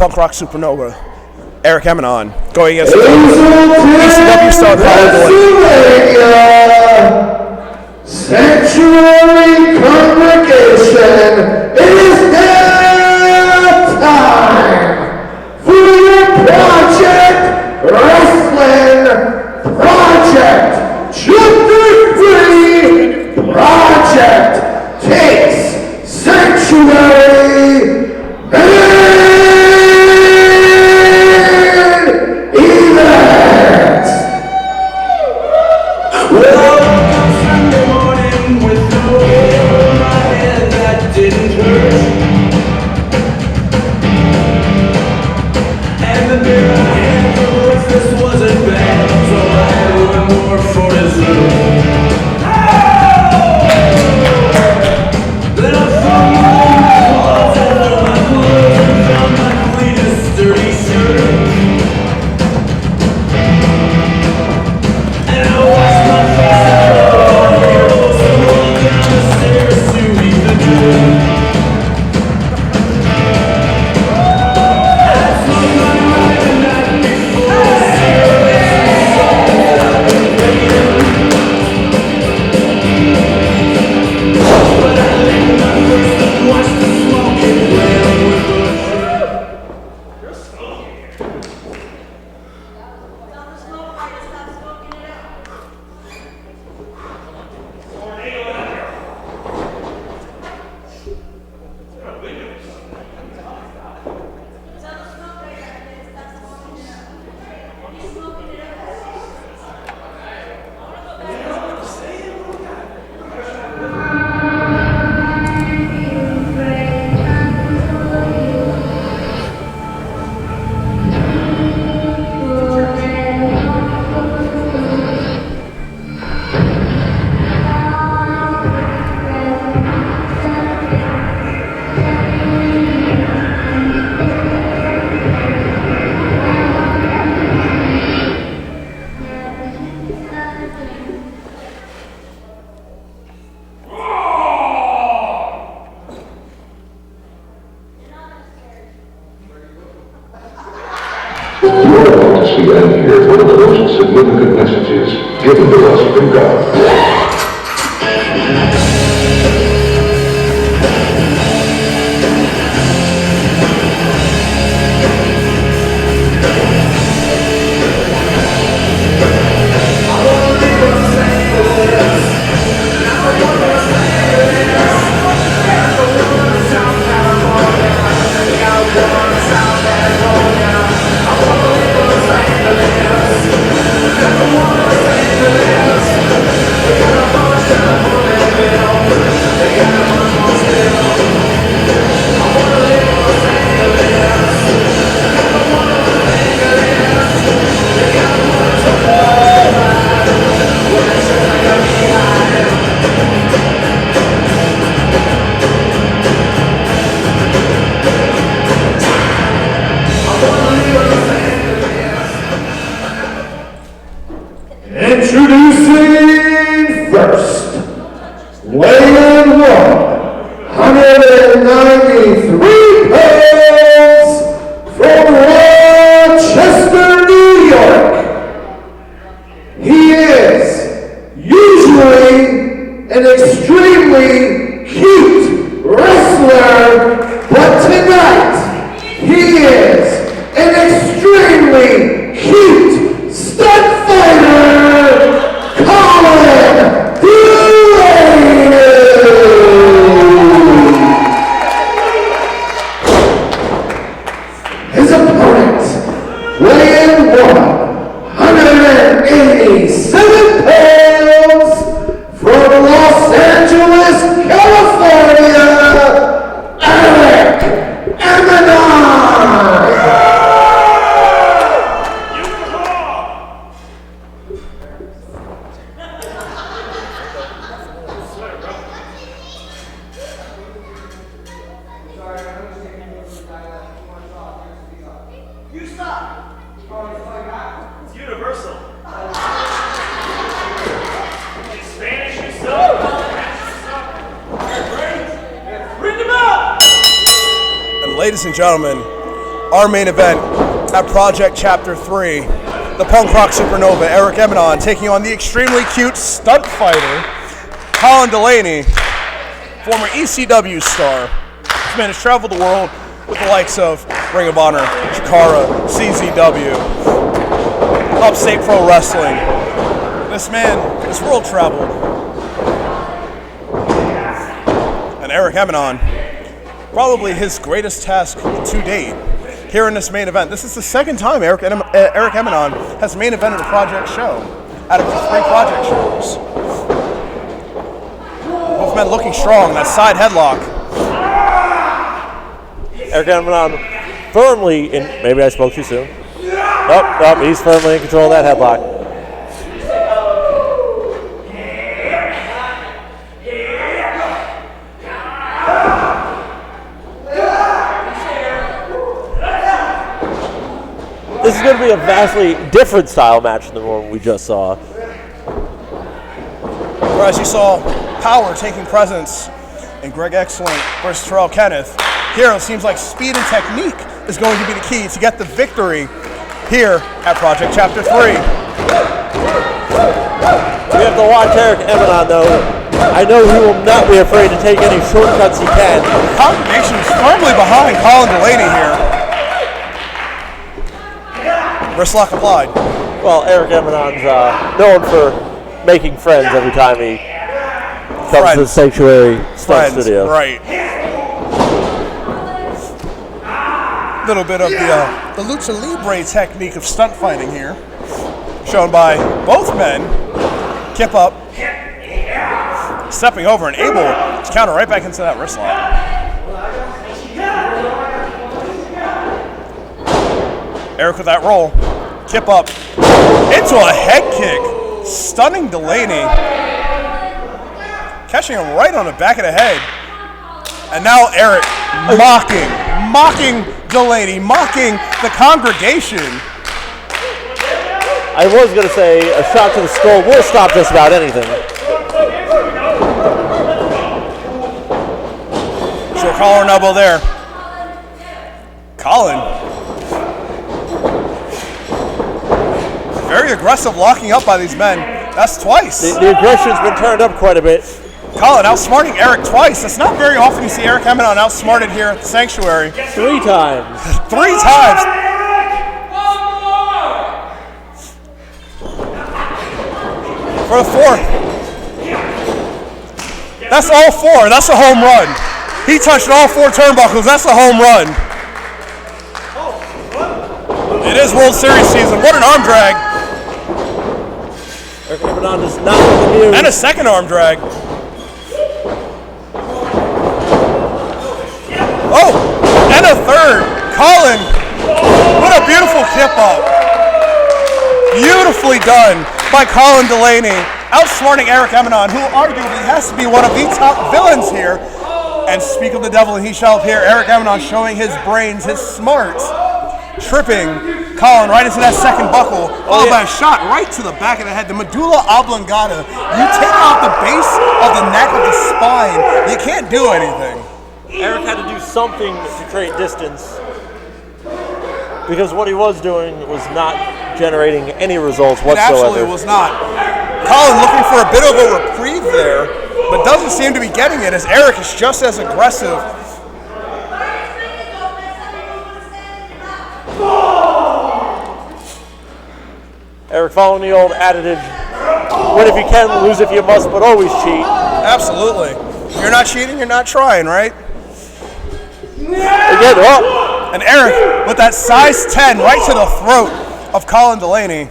punk rock supernova, Eric Emanon, going against ECW star Colin. Sanctuary congregation, it is now time for your Project Wrestling Project. JumpBoost Project takes Sanctuary event. Well, Sunday morning with the weight on my head that didn't hurt, and the beer I had for breakfast wasn't bad, so I had one more for dessert. Then I found my closet, my clothes, and found my cleanest dirty shirt. And I washed my face out on heroes and walked down the stairs to meet the door. I smoked my ride the night before, cigarettes and songs that I've been playing. But I lit my first and watched the smoke and playing with the You're smoking. You're about to see and hear one of the most significant messages given to us from God. Introducing first, weighing 193 pounds from Rochester, New York. He is usually an extremely cute wrestler, but tonight he is an extremely cute stunt fighter, Colin Delaney. His opponent, weighing 187 pounds from Los Angeles, California, Eric Emanon. You stop! It's universal. In Spanish, you stop. Bring them up! And ladies and gentlemen, our main event at Project Chapter 3, the punk rock supernova Eric Emanon taking on the extremely cute stunt fighter Colin Delaney, former ECW star. This man has traveled the world with the likes of Ring of Honor, Chikara, CZW, Upstate Pro Wrestling. This man is world traveled. And Eric Emanon, probably his greatest task to date here in this main event. This is the second time Eric Emanon has main evented a project show out of the 3 project shows. Both men looking strong, that side headlock. Eric Emanon firmly in, maybe I spoke too soon. Oh, he's firmly in control of that headlock. This is going to be a vastly different style match than the one we just saw. Whereas you saw power taking presence in Greg Excellent versus Terrell Kenneth, here it seems like speed and technique is going to be the key to get the victory here at Project Chapter 3. We have to watch Eric Emanon, though. I know he will not be afraid to take any shortcuts he can. The congregation is firmly behind Colin Delaney here. Wrist lock applied. Well, Eric Emanon's known for making friends every time he comes to the Sanctuary Stunt Studio. Right. A little bit of the lucha libre technique of stunt fighting here, shown by both men. Kip up, stepping over and able to counter right back into that wrist lock. Eric with that roll. Kip up into a head kick. Stunning Delaney. Catching him right on the back of the head. And now Eric mocking Delaney, mocking the congregation. I was going to say a shot to the skull will stop just about anything. Short collar and elbow there. Colin. Very aggressive locking up by these men. That's twice. The aggression's been turned up quite a bit. Colin outsmarting Eric twice. It's not very often you see Eric Emanon outsmarted here at the Sanctuary. 3 times. 3 times. For the 4th. That's all 4. That's a home run. He touched all 4 turnbuckles. That's a home run. It is World Series season. What an arm drag. Eric Emanon does not look amused. And a second arm drag. Oh, and a third. Colin, what a beautiful kip up. Beautifully done by Colin Delaney, outsmarting Eric Emanon, who arguably has to be one of the top villains here. And speak of the devil and he shall appear. Eric Emanon showing his brains, his smarts, tripping Colin right into that second buckle, followed by a shot right to the back of the head, the medulla oblongata. You take out the base of the neck of the spine, you can't do anything. Eric had to do something to create distance because what he was doing was not generating any results whatsoever. It absolutely was not. Colin looking for a bit of a reprieve there, but doesn't seem to be getting it as Eric is just as aggressive. Eric following the old adage, win if you can, lose if you must, but always cheat. Absolutely. If you're not cheating, you're not trying, right? Again, oh. And Eric with that size 10 right to the throat of Colin Delaney.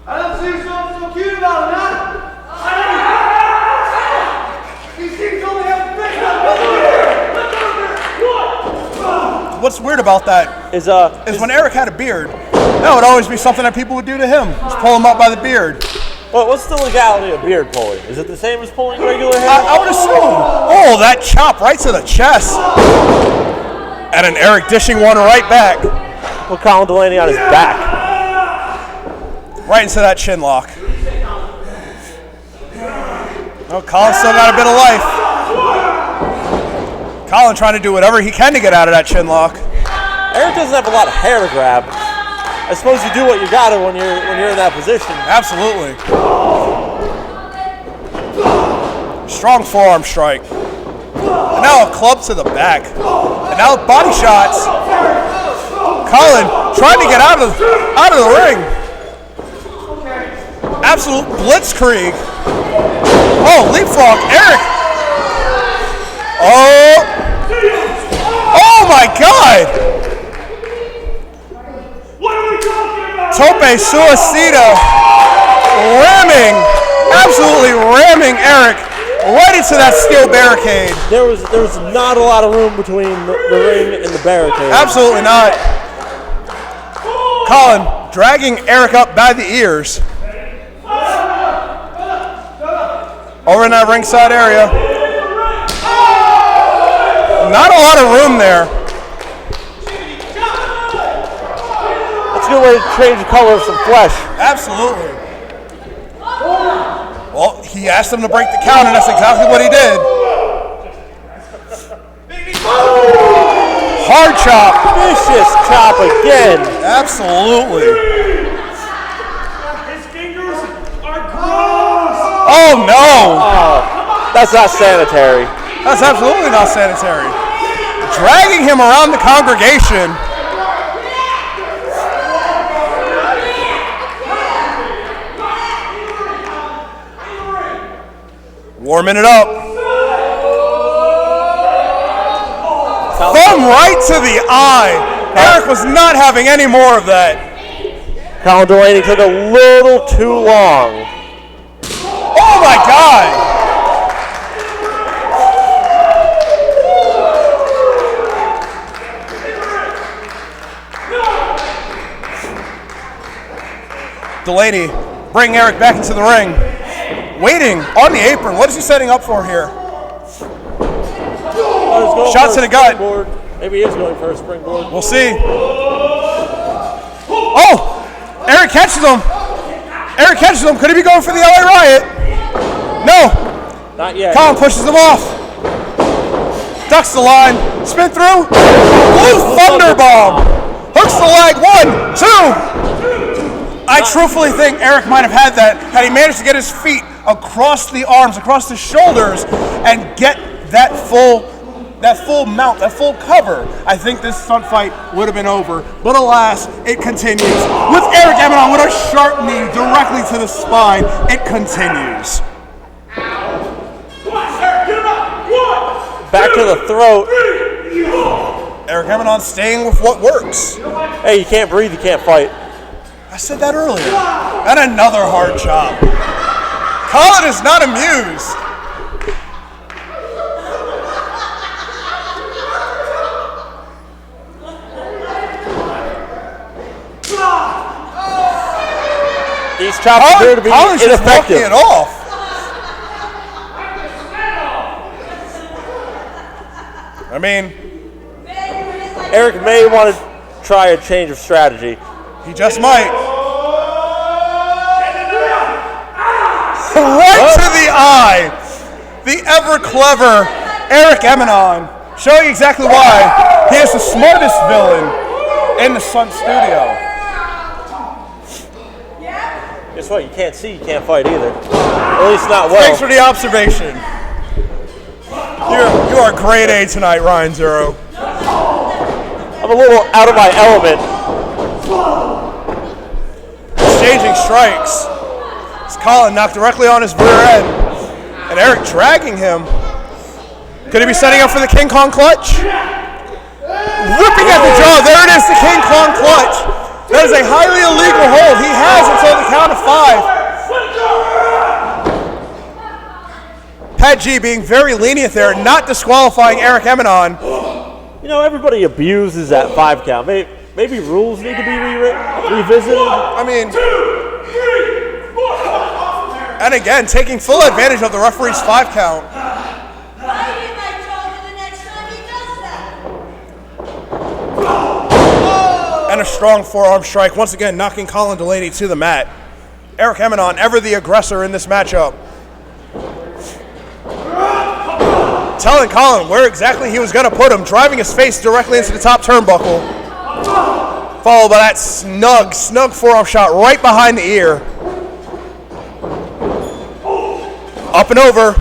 I don't see something so cute about him, huh? He seems to only have a fix up. What's weird about that is when Eric had a beard, that would always be something that people would do to him. Just pull him up by the beard. Well, what's the legality of beard pulling? Is it the same as pulling regular hair? I would assume. Oh, that chop right to the chest. And an Eric dishing one right back. Put Colin Delaney on his back. Right into that chin lock. Oh, Colin still got a bit of life. Colin trying to do whatever he can to get out of that chin lock. Eric doesn't have a lot of hair to grab. I suppose you do what you gotta when you're in that position. Absolutely. Strong forearm strike. And now a club to the back. And now body shots. Colin trying to get out of the ring. Absolute blitzkrieg. Oh, leapfrog. Eric. Oh my God. What are we talking about? Tope suicida. Absolutely ramming Eric right into that steel barricade. There was not a lot of room between the ring and the barricade. Absolutely not. Colin dragging Eric up by the ears. Over in that ringside area. Not a lot of room there. That's a good way to change the color of some flesh. Absolutely. Well, he asked him to break the count, and that's exactly what he did. Hard chop. Vicious chop again. Absolutely. His fingers are gross. Oh, no. That's not sanitary. That's absolutely not sanitary. Dragging him around the congregation. Warming it up. Thumb right to the eye. Eric was not having any more of that. Colin Delaney took a little too long. Oh my God. Delaney bring Eric back into the ring. Waiting on the apron. What is he setting up for here? Shots to the gut. Springboard. Maybe he is going for a springboard. We'll see. Oh! Eric catches him. Eric catches him. Could he be going for the LA Riot? No. Not yet. Colin pushes him off. Ducks the line. Spin through. Blue Thunder Bomb. Hooks the leg. 1, 2. I truthfully think Eric might have had that had he managed to get his feet across the arms, across the shoulders, and get that full mount, that full cover. I think this stunt fight would have been over. But alas, it continues. With Eric Emanon with a sharp knee directly to the spine, it continues. Back to the throat. Eric Emanon staying with what works. Hey, you can't breathe, you can't fight. I said that earlier. And another hard chop. Colin is not amused. These chops appear to be Colin's just walking ineffective. it off. I mean, Eric may want to try a change of strategy. he just might. Right to the eye. The ever clever Eric Emanon, showing exactly why he is the smartest villain in the Stunt Studio. Guess what? You can't see, you can't fight either. At least not well. Thanks for the observation. You are grade A tonight, Ryan Zero. I'm a little out of my element. Exchanging strikes. As Colin knocked directly on his rear end. And Eric dragging him. Could he be setting up for the King Kong clutch? Whipping at the jaw. There it is, the King Kong clutch. That is a highly illegal hold. He has until the count of 5. Pat G being very lenient there, not disqualifying Eric Emanon. You know, everybody abuses that 5 count. Maybe rules need to be revisited. I mean, and again, taking full advantage of the referee's 5 count. And a strong forearm strike, once again knocking Colin Delaney to the mat. Eric Emanon, ever the aggressor in this matchup. telling Colin where exactly he was going to put him, driving his face directly into the top turnbuckle. Followed by that snug forearm shot right behind the ear. Up and over.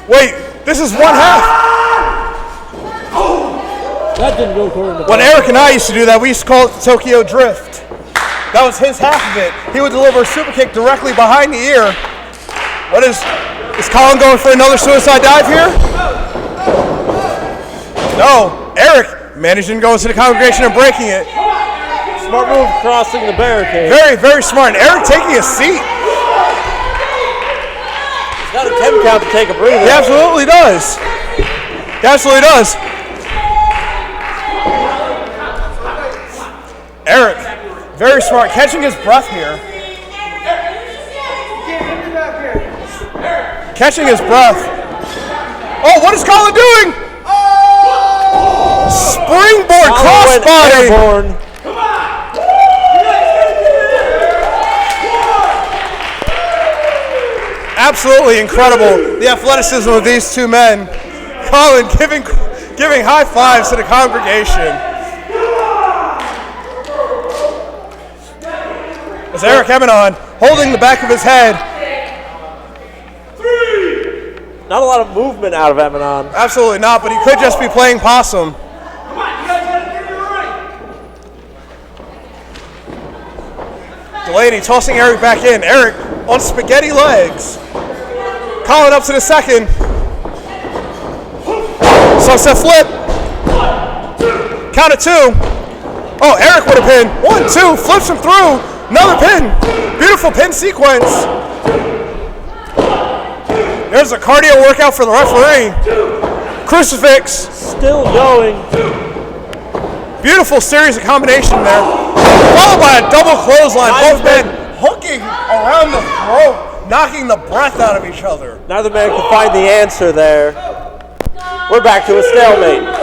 Wait, this is one half. That didn't go according to When Eric and I used to do that, we used to call it the Tokyo Drift. That was his half of it. He would deliver a super kick directly behind the ear. What is Colin going for another suicide dive here? No, Eric managing to go into the congregation and breaking it. Smart move crossing the barricade. Very, very smart. And Eric taking a seat. He's got a 10 count to take a breather. He absolutely does. He absolutely does. Eric, very smart, catching his breath here. Catching his breath. Oh, what is Colin doing? Springboard crossbody. Airborne. Absolutely incredible, the athleticism of these two men. Colin giving high fives to the congregation. As Eric Emanon holding the back of his head. Not a lot of movement out of Emanon. Absolutely not, but he could just be playing possum. Delaney tossing Eric back in. Eric on spaghetti legs. Colin up to the second. Sunset flip. Count of two. Oh, Eric would have pinned. 1, 2, flips him through. Another pin. Beautiful pin sequence. There's a cardio workout for the referee. Crucifix. Still going. Beautiful series of combination there. Followed by a double clothesline. Both men hooking around the throat, knocking the breath out of each other. Neither man can find the answer there. We're back to a stalemate.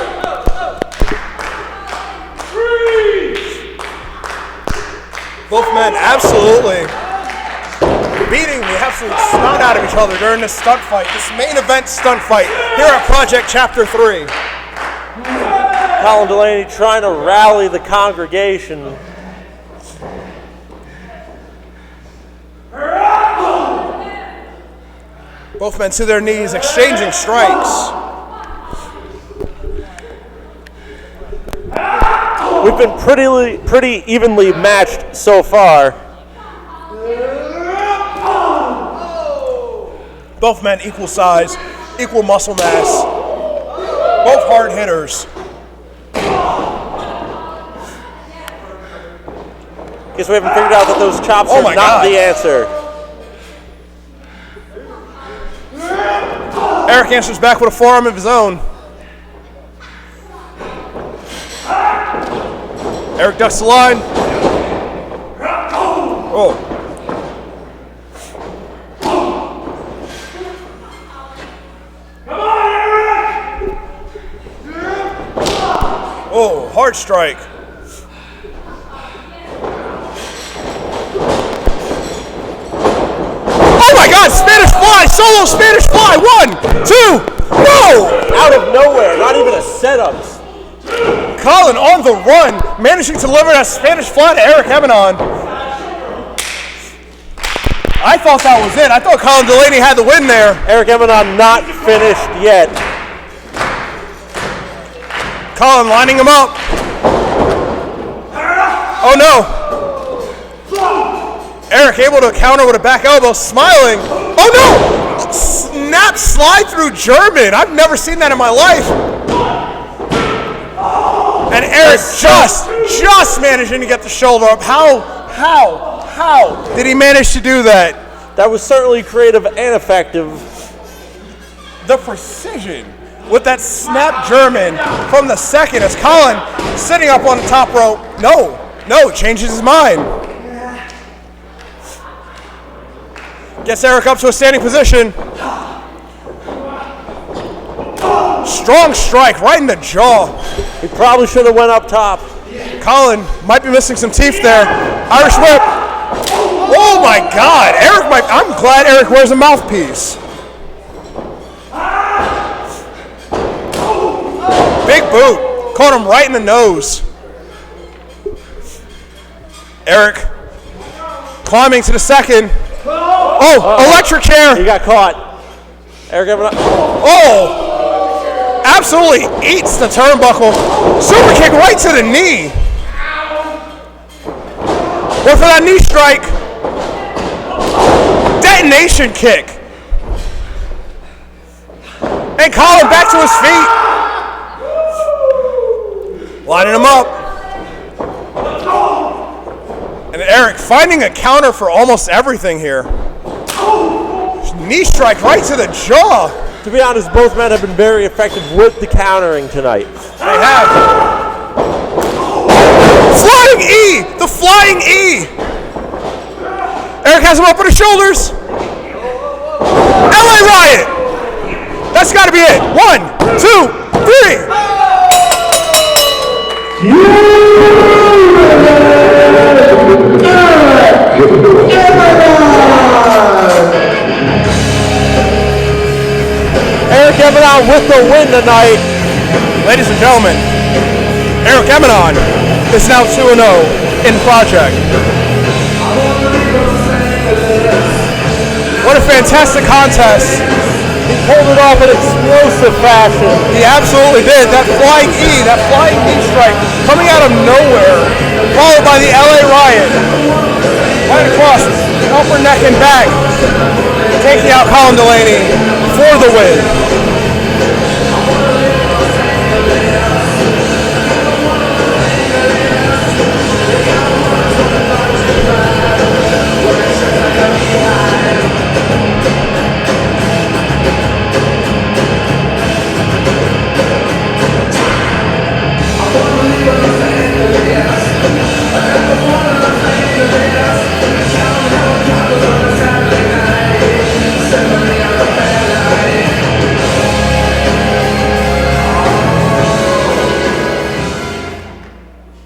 Both men absolutely beating the absolute snot out of each other during this stunt fight, this main event stunt fight here at Project Chapter 3. Colin Delaney trying to rally the congregation. Both men to their knees, exchanging strikes. We've been pretty evenly matched so far. Both men equal size, equal muscle mass. Both hard hitters. Guess we haven't figured out that those chops Oh are my not God. the answer. Eric answers back with a forearm of his own. Eric ducks the line. Oh. Oh, hard strike. Oh my God, Spanish fly, solo Spanish fly. 1, 2, no! Out of nowhere, not even a setup. Colin on the run, managing to deliver that Spanish fly to Eric Emanon. I thought that was it. I thought Colin Delaney had the win there. Eric Emanon not finished yet. Colin lining him up. Oh no. Eric able to counter with a back elbow, smiling. Oh no! Snap slide through German. I've never seen that in my life. And Eric just managing to get the shoulder up. How did he manage to do that? That was certainly creative and effective. The precision with that snap German from the second as Colin sitting up on the top rope. No, changes his mind. Gets Eric up to a standing position. Strong strike right in the jaw. He probably should have went up top. Colin might be missing some teeth there. Irish whip. Oh my God, I'm glad Eric wears a mouthpiece. Big boot. Caught him right in the nose. Eric climbing to the second. Oh, electric chair. He got caught. Eric Emanon. Oh, absolutely eats the turnbuckle. Super kick right to the knee. Went for that knee strike. Detonation kick. And Colin back to his feet. Lining him up. And Eric finding a counter for almost everything here. Knee strike right to the jaw. To be honest, both men have been very effective with the countering tonight. They have. Flying E! The flying E! Eric has him up on his shoulders. LA Riot! That's got to be it. 1, 2, 3. Eric Emanon with the win tonight. Ladies and gentlemen, Eric Emanon is now 2-0 in Project. What a fantastic contest. He pulled it off in explosive fashion. He absolutely did. That flying E, that flying knee strike coming out of nowhere, followed by the LA Riot. Right across, upper neck and back, taking out Colin Delaney for the win.